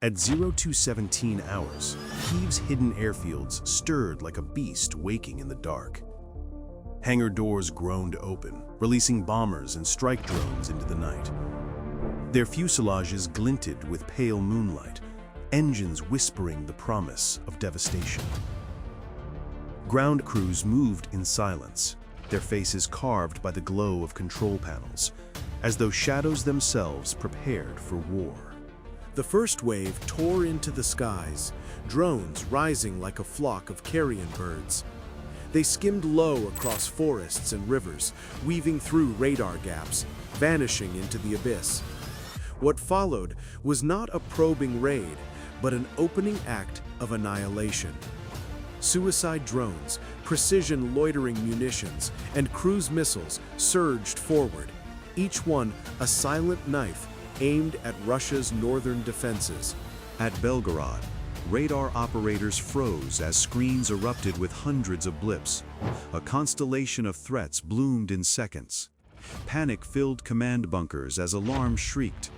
At 0217 hours, Kyiv's hidden airfields stirred like a beast waking in the dark. Hangar doors groaned open, releasing bombers and strike drones into the night. Their fuselages glinted with pale moonlight, engines whispering the promise of devastation. Ground crews moved in silence, their faces carved by the glow of control panels, as though shadows themselves prepared for war. The first wave tore into the skies, drones rising like a flock of carrion birds. They skimmed low across forests and rivers, weaving through radar gaps, vanishing into the abyss. What followed was not a probing raid, but an opening act of annihilation. Suicide drones, precision loitering munitions, and cruise missiles surged forward, each one a silent knife aimed at Russia's northern defenses. At Belgorod, radar operators froze as screens erupted with hundreds of blips. A constellation of threats bloomed in seconds. Panic filled command bunkers as alarms shrieked.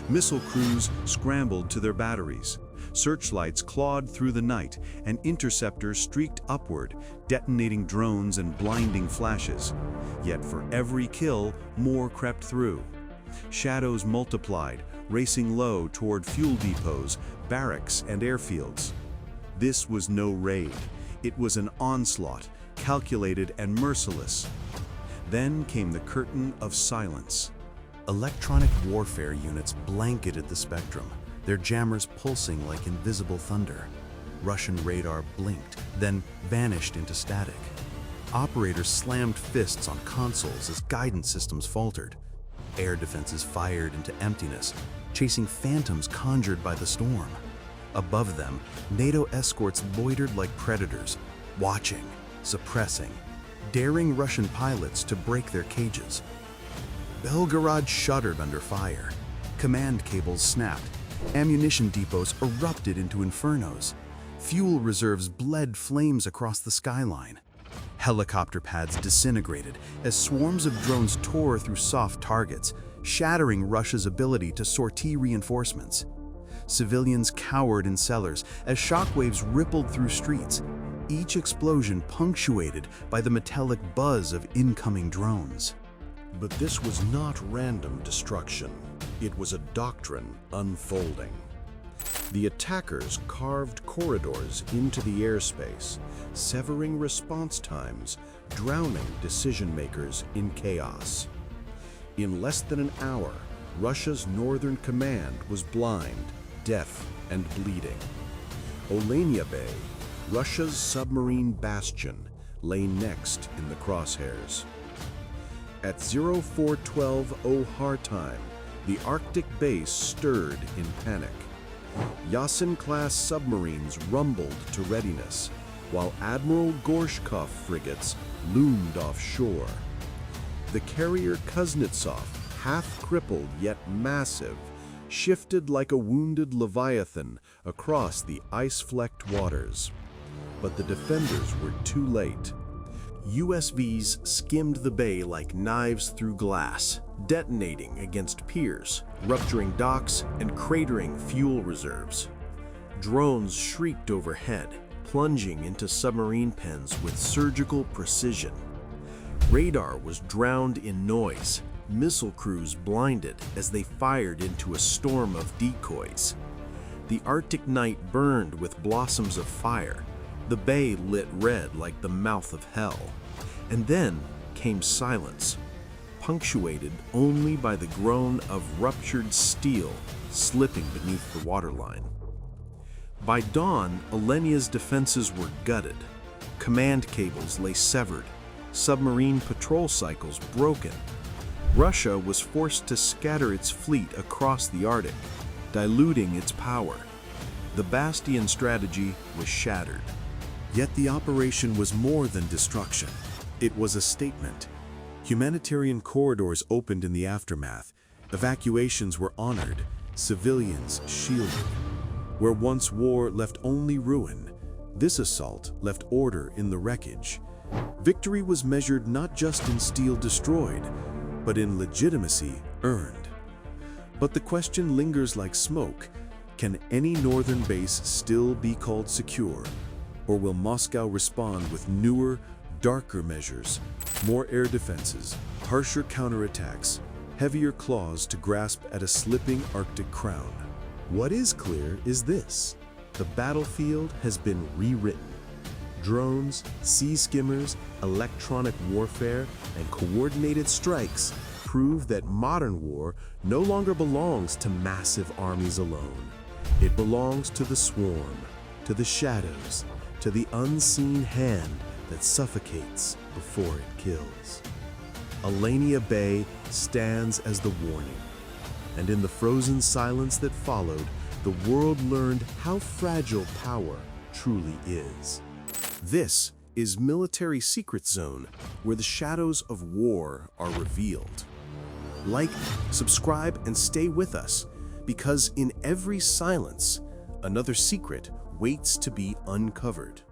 Missile crews scrambled to their batteries. Searchlights clawed through the night, and interceptors streaked upward, detonating drones and blinding flashes. Yet for every kill, more crept through. Shadows multiplied, racing low toward fuel depots, barracks, and airfields. This was no raid. It was an onslaught, calculated and merciless. Then came the curtain of silence. Electronic warfare units blanketed the spectrum, their jammers pulsing like invisible thunder. Russian radar blinked, then vanished into static. Operators slammed fists on consoles as guidance systems faltered. Air defenses fired into emptiness, chasing phantoms conjured by the storm. Above them, NATO escorts loitered like predators, watching, suppressing, daring Russian pilots to break their cages. Belgorod shuddered under fire. Command cables snapped. Ammunition depots erupted into infernos. Fuel reserves bled flames across the skyline. Helicopter pads disintegrated as swarms of drones tore through soft targets, shattering Russia's ability to sortie reinforcements. Civilians cowered in cellars as shockwaves rippled through streets, each explosion punctuated by the metallic buzz of incoming drones. But this was not random destruction. It was a doctrine unfolding. The attackers carved corridors into the airspace, severing response times, drowning decision-makers in chaos. In less than an hour, Russia's northern command was blind, deaf, and bleeding. Olenia Bay, Russia's submarine bastion, lay next in the crosshairs. At 0412 OHR time, the Arctic base stirred in panic. Yasin-class submarines rumbled to readiness, while Admiral Gorshkov frigates loomed offshore. The carrier Kuznetsov, half-crippled yet massive, shifted like a wounded leviathan across the ice-flecked waters. But the defenders were too late. USVs skimmed the bay like knives through glass, detonating against piers, rupturing docks, and cratering fuel reserves. Drones shrieked overhead, plunging into submarine pens with surgical precision. Radar was drowned in noise, missile crews blinded as they fired into a storm of decoys. The Arctic night burned with blossoms of fire, the bay lit red like the mouth of hell. And then came silence, punctuated only by the groan of ruptured steel slipping beneath the waterline. By dawn, Olenia's defenses were gutted. Command cables lay severed, submarine patrol cycles broken. Russia was forced to scatter its fleet across the Arctic, diluting its power. The Bastion strategy was shattered. Yet the operation was more than destruction. It was a statement. Humanitarian corridors opened in the aftermath. Evacuations were honored, civilians shielded. Where once war left only ruin, this assault left order in the wreckage. Victory was measured not just in steel destroyed, but in legitimacy earned. But the question lingers like smoke. Can any northern base still be called secure? Or will Moscow respond with newer, darker measures, more air defenses, harsher counterattacks, heavier claws to grasp at a slipping Arctic crown? What is clear is this: the battlefield has been rewritten. Drones, sea skimmers, electronic warfare, and coordinated strikes prove that modern war no longer belongs to massive armies alone. It belongs to the swarm, to the shadows, to the unseen hand that suffocates before it kills. Alania Bay stands as the warning, and in the frozen silence that followed, the world learned how fragile power truly is. This is Military Secret Zone, where the shadows of war are revealed. Like, subscribe, and stay with us, because in every silence, another secret waits to be uncovered.